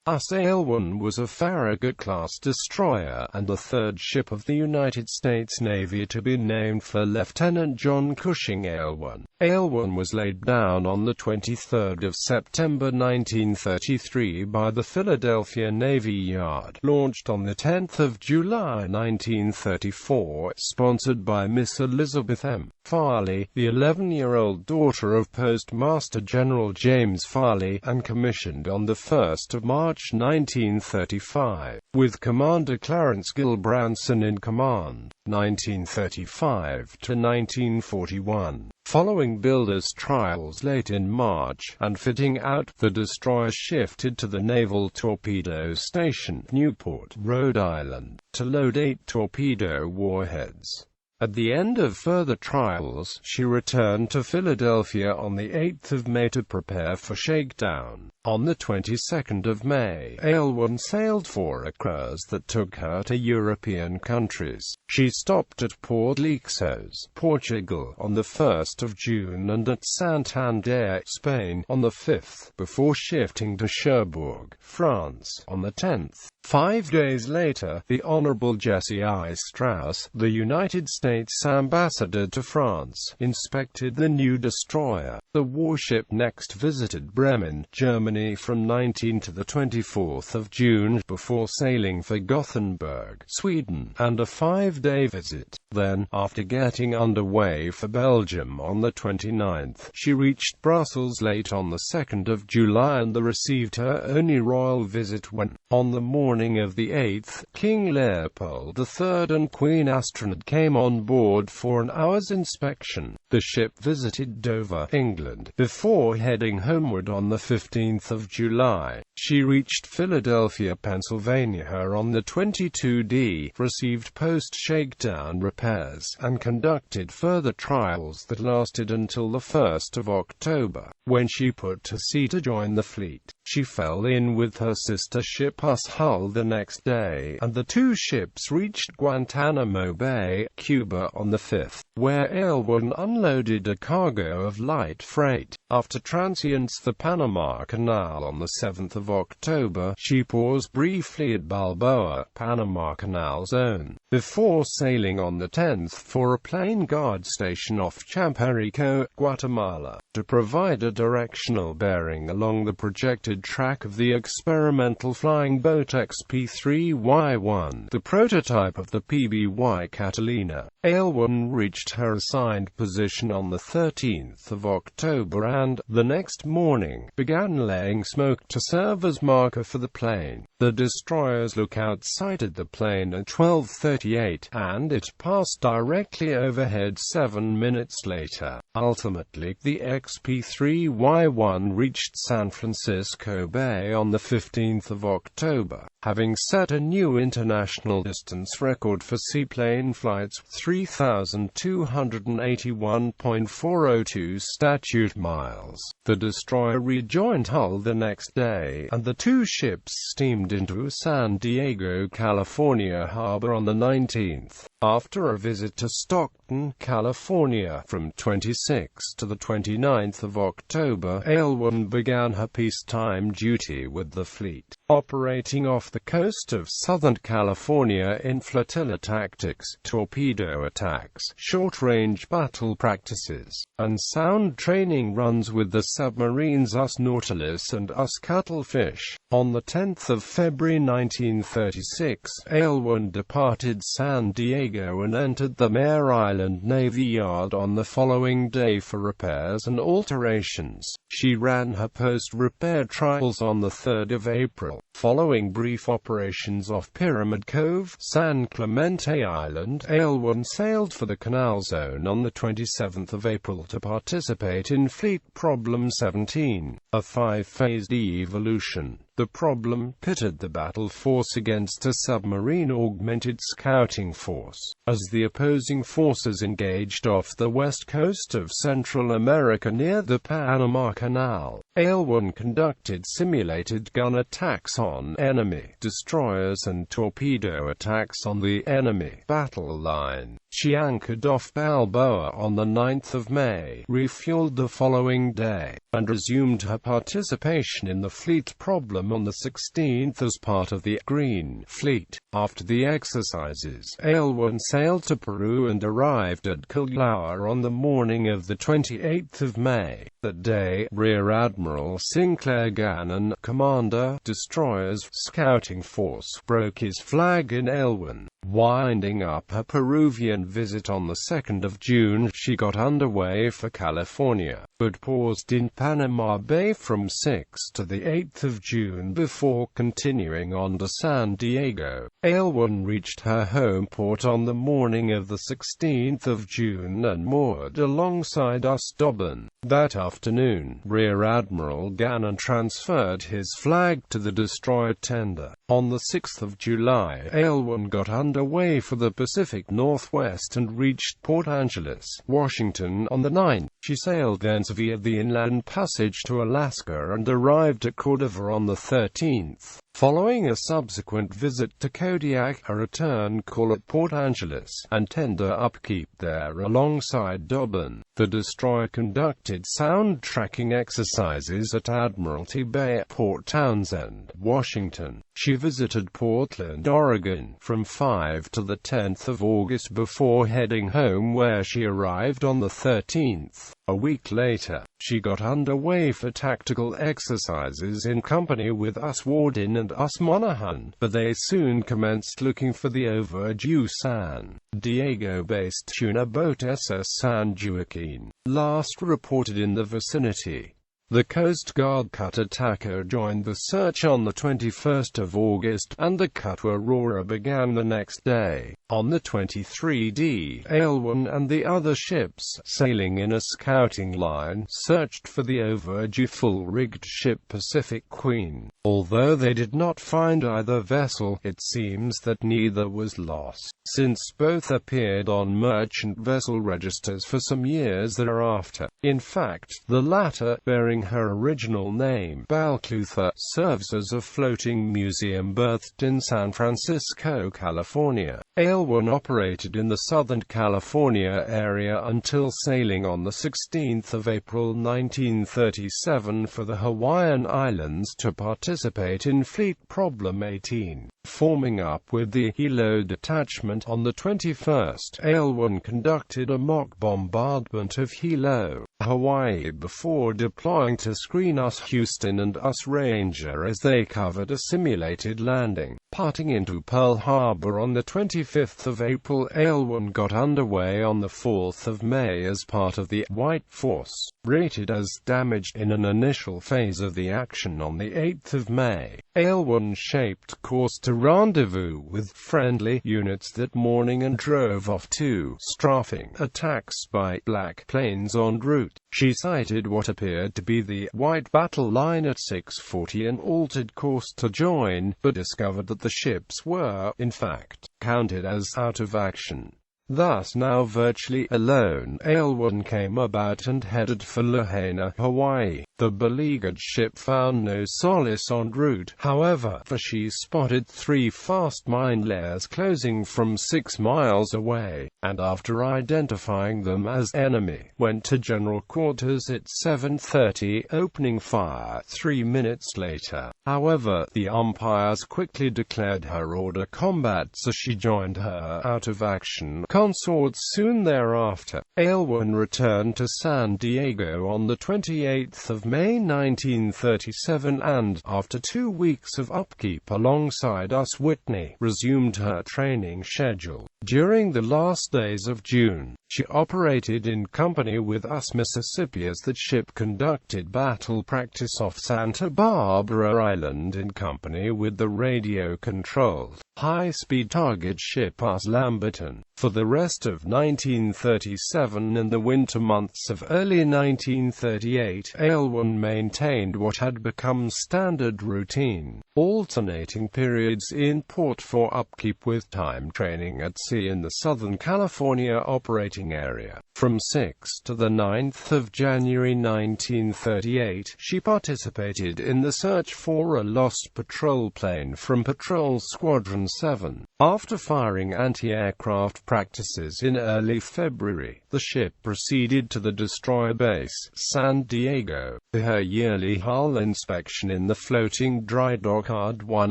USS Aylwin was a Farragut-class destroyer and the third ship of the United States Navy to be named for Lieutenant John Cushing Aylwin. Aylwin was laid down on 23 September 1933 by the Philadelphia Navy Yard, launched on 10 July 1934, sponsored by Miss Elizabeth M. Farley, the 11-year-old daughter of Postmaster General James Farley, and commissioned on 1 March 1935, with Commander Clarence Gilbranson in command, 1935 to 1941. Following builders' trials late in March, and fitting out, the destroyer shifted to the Naval Torpedo Station, Newport, Rhode Island, to load 8 torpedo warheads. At the end of further trials, she returned to Philadelphia on 8 May to prepare for shakedown. On the 22nd of May, Aylwin sailed for a cruise that took her to European countries. She stopped at Port Lixos, Portugal, on 1 June and at Santander, Spain, on the 5th, before shifting to Cherbourg, France, on the 10th. 5 days later, the Honorable Jesse I. Strauss, the United States ambassador to France, inspected the new destroyer. The warship next visited Bremen, Germany from 19 to 24 June, before sailing for Gothenburg, Sweden, and a 5-day visit. Then, after getting underway for Belgium on the 29th, she reached Brussels late on the 2nd of July and received her only royal visit when, on the morning of the 8th, King Leopold III and Queen Astrid came on board for an hour's inspection. The ship visited Dover, England, before heading homeward on the 15th of July. She reached Philadelphia, Pennsylvania on the 22d, received post-shakedown repairs, and conducted further trials that lasted until the 1st of October, when she put to sea to join the fleet. She fell in with her sister ship USS Hull the next day, and the two ships reached Guantanamo Bay, Cuba on the 5th, where Aylwin unloaded a cargo of light freight. After transients the Panama Canal on the 7th of October, she paused briefly at Balboa, Panama Canal Zone, before sailing on the 10th for a plane guard station off Champerico, Guatemala, to provide a directional bearing along the projected track of the experimental flying boat XP-3Y1, the prototype of the PBY Catalina. Aylwin reached her assigned position on the 13th of October and, the next morning, began laying smoke to serve as marker for the plane. The destroyer's lookout sighted the plane at 12:38, and it passed directly overhead 7 minutes later. Ultimately, the XP-3Y1 reached San Francisco Bay on the 15th of October, having set a new international distance record for seaplane flights, 3,281.402 statute miles. The destroyer rejoined Hull the next day, and the two ships steamed into San Diego, California harbor on the 19th. After a visit to Stockton, California, from 26 to the 29th of October, Aylwin began her peacetime duty with the fleet, operating off the coast of Southern California in flotilla tactics, torpedo attacks, short-range battle practices, and sound training runs with the submarines USS Nautilus and USS Cuttlefish. On the 10th of February 1936, Aylwin departed San Diego and entered the Mare Island Navy Yard on the following day for repairs and alterations. She ran her post-repair trials on the 3rd of April. Following brief operations off Pyramid Cove, San Clemente Island, Aylwin sailed for the Canal Zone on the 27th of April to participate in Fleet Problem 17, a 5-phased evolution. The problem pitted the battle force against a submarine-augmented scouting force. As the opposing forces engaged off the west coast of Central America near the Panama Canal, Aylwin conducted simulated gun attacks on enemy destroyers and torpedo attacks on the enemy battle line. She anchored off Balboa on the 9th of May, refueled the following day, and resumed her participation in the Fleet Problem them on the 16th as part of the Green Fleet. After the exercises, Aylwin sailed to Peru and arrived at Callao on the morning of the 28th of May. That day, Rear Admiral Sinclair Gannon, commander, destroyers, scouting force, broke his flag in Aylwin. Winding up her Peruvian visit on the 2nd of June, she got underway for California, but paused in Panama Bay from 6 to the 8th of June before continuing on to San Diego. Aylwin reached her home port on the morning of the 16th of June and moored alongside US Dobbin. That afternoon, Rear Admiral Gannon transferred his flag to the destroyer tender. On the 6th of July, Aylwin got underway for the Pacific Northwest and reached Port Angeles, Washington on the 9th. She sailed thence via the Inland Passage to Alaska and arrived at Cordova on the 13th. Following a subsequent visit to Kodiak, a return call at Port Angeles, and tender upkeep there alongside Dobbin, the destroyer conducted sound tracking exercises at Admiralty Bay, Port Townsend, Washington. She visited Portland, Oregon, from 5 to the 10th of August before heading home, where she arrived on the 13th. A week later, she got underway for tactical exercises in company with US Warden and US Monaghan, but they soon commenced looking for the overdue San Diego-based tuna boat SS San Joaquin, last reported in the vicinity. The Coast Guard cutter Taco joined the search on the 21st of August, and the cutter Aurora began the next day. On the 23rd, Aylwin and the other ships, sailing in a scouting line, searched for the overdue full-rigged ship Pacific Queen. Although they did not find either vessel, it seems that neither was lost, since both appeared on merchant vessel registers for some years thereafter. In fact, the latter, bearing her original name, Balclutha, serves as a floating museum berthed in San Francisco, California. Aylwin operated in the Southern California area until sailing on the 16th of April 1937 for the Hawaiian Islands to participate in Fleet Problem 18. Forming up with the Hilo detachment on the 21st, Aylwin conducted a mock bombardment of Hilo, Hawaii before deploying to screen US Houston and US Ranger as they covered a simulated landing. Parting into Pearl Harbor on the 25th of April, Aylwin got underway on the 4th of May as part of the White Force, rated as damaged in an initial phase of the action on the 8th of May. Aylwin shaped course to rendezvous with friendly units that morning and drove off to strafing attacks by black planes en route. She sighted what appeared to be the White battle line at 6:40 and altered course to join, but discovered that the ships were, in fact, counted as out of action. Thus now virtually alone, Aylwin came about and headed for Lahaina, Hawaii. The beleaguered ship found no solace en route, however, for she spotted 3 fast mine layers closing from 6 miles away, and after identifying them as enemy, went to general quarters at 7:30, opening fire 3 minutes later. However, the umpires quickly declared her order combat, so she joined her out-of-action consorts soon thereafter. Aylwin returned to San Diego on the 28th of May 1937 and, after 2 weeks of upkeep alongside US Whitney, resumed her training schedule. During the last days of June, she operated in company with US Mississippi as the ship conducted battle practice off Santa Barbara Island in company with the radio-controlled, high-speed target ship US Lamberton. For the rest of 1937 and the winter months of early 1938, Aylwin maintained what had become standard routine, alternating periods in port for upkeep with time training at sea in the Southern California operating area. From 6 to the 9th of January 1938, she participated in the search for a lost patrol plane from Patrol Squadron 7. After firing anti-aircraft practices in early February, the ship proceeded to the destroyer base, San Diego, for her yearly hull inspection in the floating dry dock Yard 1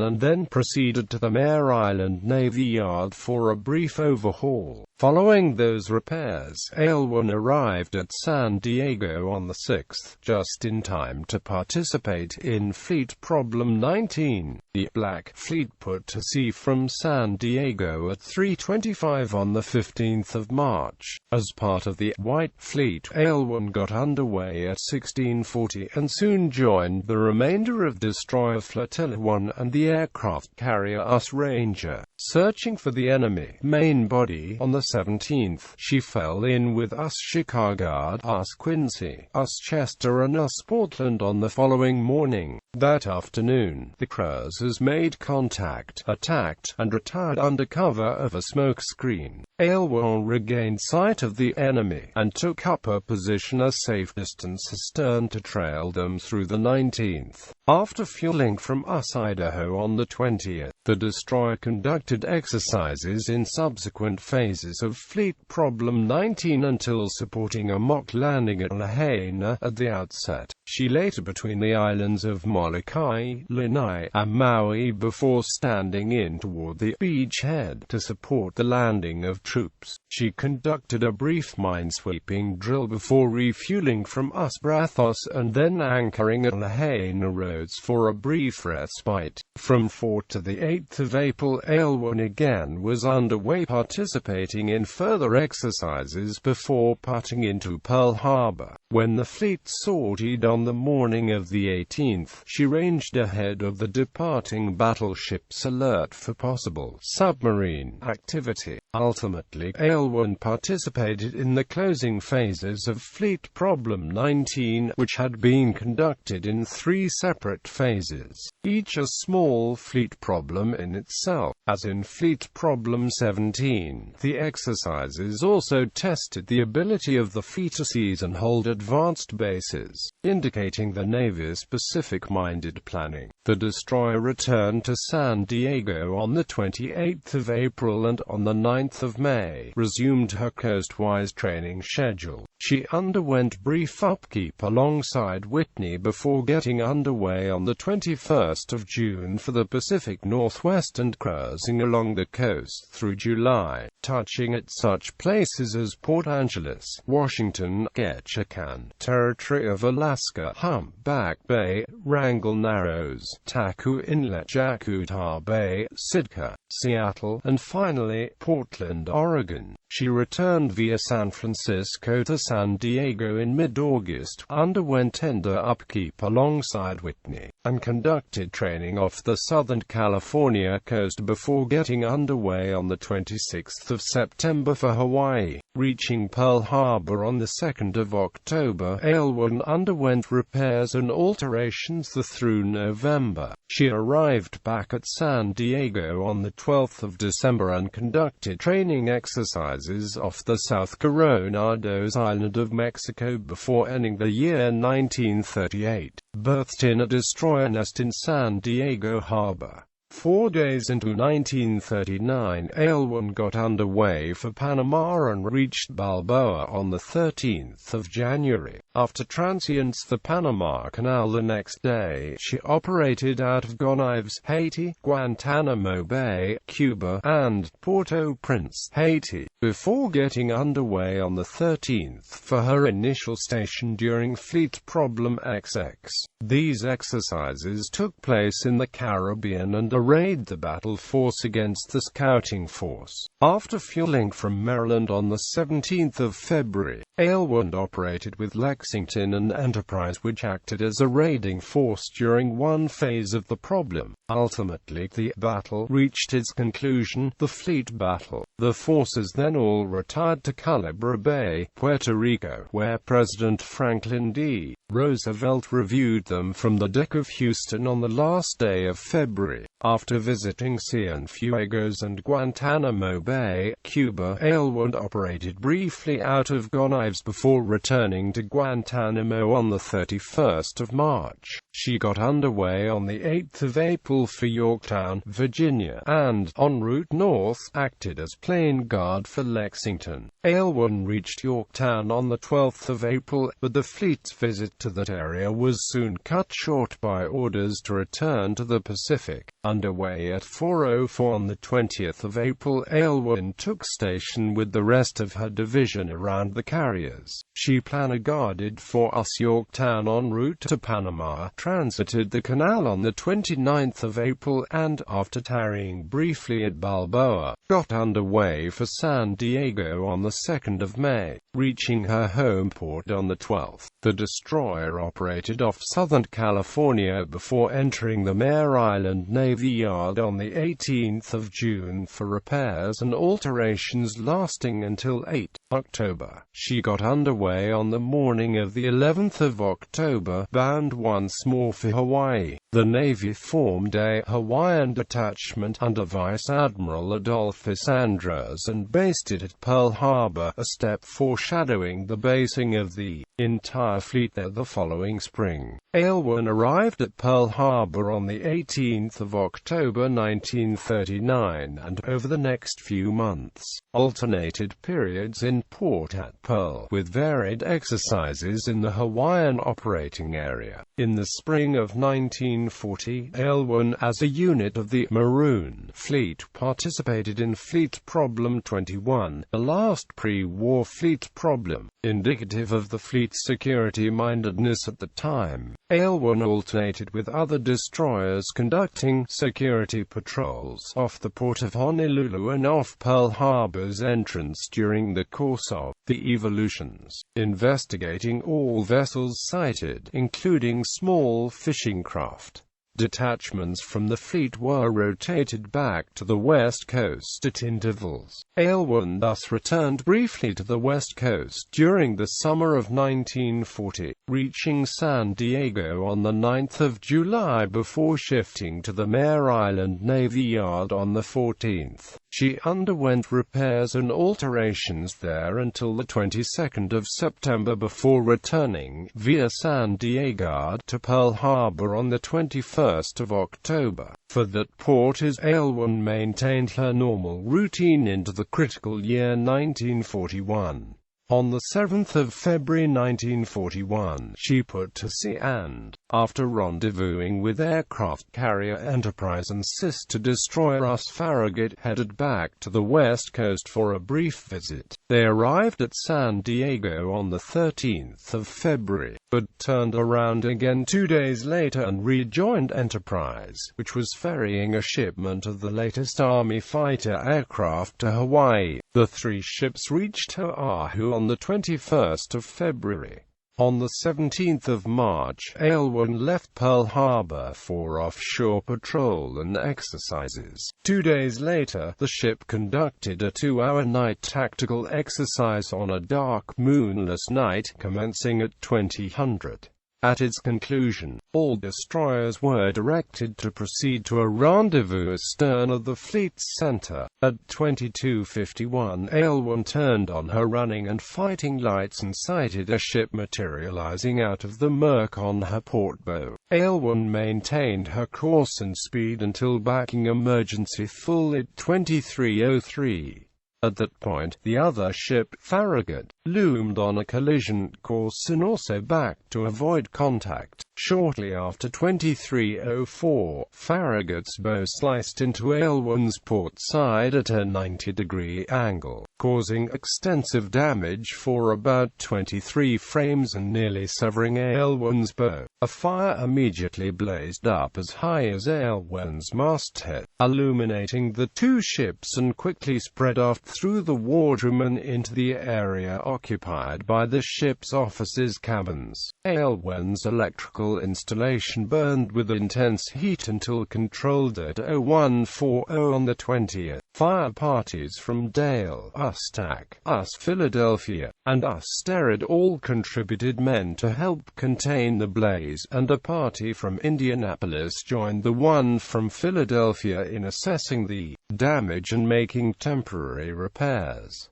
and then proceeded to the Mare Island Navy Yard for a brief overhaul. Following those repairs, Aylwin arrived at San Diego on the 6th, just in time to participate in Fleet Problem 19. The Black Fleet put to sea from San Diego at 3:25 on the 15th of March. As part of the White Fleet, Aylwin got underway at 1640 and soon joined the remainder of Destroyer Flotilla 1 and the aircraft carrier US Ranger. Searching for the enemy main body on the 17th, she fell in with US Chicago, US Quincy, US Chester and US Portland on the following morning. That afternoon, the cruisers made contact, attacked, and retired under cover of a smoke screen. Aylwin regained sight of the enemy, and took up a position a safe distance astern to trail them through the 19th. After fueling from US Idaho on the 20th, the destroyer conducted exercises in subsequent phases of Fleet Problem 19 until supporting a mock landing at Lahaina at the outset. She later between the islands of Molokai, Lanai, and Maui before standing in toward the beachhead to support the landing of troops. She conducted a brief minesweeping drill before refueling from US Brathos and then anchoring at Lahaina Roads for a brief respite. From 4 to the 8th of April, Aylwin again was underway participating in further exercises before putting into Pearl Harbor. When the fleet sortied on the morning of the 18th, she ranged ahead of the departing battleships alert for possible submarine activity. Ultimately, Aylwin participated in the closing phases of Fleet Problem 19, which had been conducted in 3 separate phases, each a small fleet problem in itself. As in Fleet Problem 17, the exercises also tested the ability of the fleet to seize and hold advanced bases, indicating the Navy's specific-minded planning. The destroyer returned to San Diego on the 28th of April and on the 9th of May, resumed her coastwise training schedule. She underwent brief upkeep alongside Whitney before getting underway on the 21st of June for the Pacific Northwest and cruising along the coast through July, touching at such places as Port Angeles, Washington, Ketchikan, Territory of Alaska, Humpback Bay, Wrangell Narrows, Taku Inlet, Yakutat Bay, Sitka, Seattle, and finally, Portland, Oregon. She returned via San Francisco to San Diego in mid-August, underwent tender upkeep alongside Whitney, and conducted training off the Southern California coast before getting underway on the 26th of September for Hawaii. Reaching Pearl Harbor on the 2nd of October, Aylwin underwent repairs and alterations through November. She arrived back at San Diego on the 12th of December and conducted training exercises off the South Coronados Island of Mexico before ending the year 1938. Berthed in a destroyer nest in San Diego Harbor. 4 days into 1939, Aylwin got underway for Panama and reached Balboa on the 13th of January. After transients the Panama Canal the next day, she operated out of Gonaives, Haiti, Guantanamo Bay, Cuba, and Port-au-Prince, Haiti, before getting underway on the 13th for her initial station during Fleet Problem XX. These exercises took place in the Caribbean and arrayed the battle force against the scouting force. After fueling from Maryland on the 17th of February, Aylwin operated with Lexington and Enterprise, which acted as a raiding force during one phase of the problem. Ultimately, the battle reached its conclusion, the Fleet Battle. The forces then all retired to Culebra Bay, Puerto Rico, where President Franklin D. Roosevelt reviewed them from the deck of Houston on the last day of February. After visiting Cienfuegos and Guantanamo Bay, Cuba, Aylwin operated briefly out of Gonaives before returning to Guantanamo on the 31st of March. She got underway on the 8th of April for Yorktown, Virginia, and, en route north, acted as plane guard for Lexington. Aylwin reached Yorktown on the 12th of April, but the fleet's visit to that area was soon cut short by orders to return to the Pacific. Underway at 4:04 on the 20th of April, Aylwin took station with the rest of her division around the carriers. She planner-guarded for US Yorktown en route to Panama, transited the canal on the 29th of April, and, after tarrying briefly at Balboa, got underway for San Diego on the 2nd of May, reaching her home port on the 12th. The destroyer operated off Southern California before entering the Mare Island Navy Yard on the 18th of June for repairs and alterations lasting until 8 October. She got underway on the morning of the 11th of October, bound once more for Hawaii. The Navy formed a Hawaiian detachment under Vice Admiral Adolphus Andros and based it at Pearl Harbor, a step foreshadowing the basing of the entire fleet there the following spring. Aylwin arrived at Pearl Harbor on the 18th of October 1939, and over the next few months, alternated periods in port at Pearl, with varied exercises in the Hawaiian operating area. In the spring of 1940, Aylwin, as a unit of the Maroon Fleet, participated in Fleet Problem 21, the last pre-war fleet problem, indicative of the fleet's security-mindedness at the time. Aylwin alternated with other destroyers conducting security patrols off the port of Honolulu and off Pearl Harbor's entrance during the course of the evolutions, investigating all vessels sighted, including small fishing craft. Detachments from the fleet were rotated back to the West Coast at intervals. Aylwin thus returned briefly to the West Coast during the summer of 1940, reaching San Diego on the 9th of July before shifting to the Mare Island Navy Yard on the 14th. She underwent repairs and alterations there until the 22nd of September before returning, via San Diego, to Pearl Harbor on the 21st of October. For that port as Aylwin maintained her normal routine into the critical year 1941. On the 7th of February 1941, she put to sea and, after rendezvousing with aircraft carrier Enterprise and sister destroyer US Farragut, headed back to the West Coast for a brief visit. They arrived at San Diego on the 13th of February, but turned around again 2 days later and rejoined Enterprise, which was ferrying a shipment of the latest Army fighter aircraft to Hawaii. The three ships reached Oahu on the 21st of February. On the 17th of March, Aylwin left Pearl Harbor for offshore patrol and exercises. 2 days later, the ship conducted a 2-hour night tactical exercise on a dark, moonless night, commencing at 2000. At its conclusion, all destroyers were directed to proceed to a rendezvous astern of the fleet's center. At 22:51, Aylwin turned on her running and fighting lights and sighted a ship materializing out of the murk on her port bow. Aylwin maintained her course and speed until backing emergency full at 23:03. At that point, the other ship, Farragut, loomed on a collision course and also backed to avoid contact. Shortly after 23:04, Farragut's bow sliced into Aylwin's port side at a 90-degree angle, causing extensive damage for about 23 frames and nearly severing Aylwin's bow. A fire immediately blazed up as high as Aylwin's masthead, illuminating the two ships and quickly spread aft through the wardroom and into the area occupied by the ship's officers' cabins. Aylwin's electrical installation burned with intense heat until controlled at 0140 on the 20th. Fire parties from Dale, Ustac, Philadelphia, and Sterrett all contributed men to help contain the blaze, and a party from Indianapolis joined the one from Philadelphia in assessing the damage and making temporary repairs.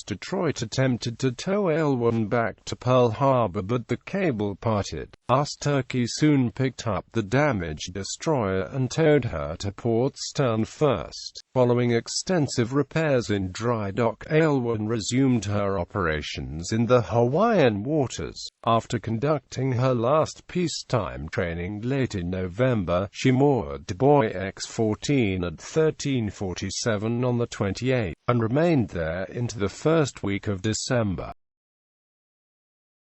Detroit attempted to tow Aylwin back to Pearl Harbor, but the cable parted. Turkey soon picked up the damaged destroyer and towed her to Port Stern first. Following extensive repairs in dry dock, Aylwin resumed her operations in the Hawaiian waters. After conducting her last peacetime training late in November, she moored buoy X-14 at 1347 on the 28th, and remained there into the first week of December.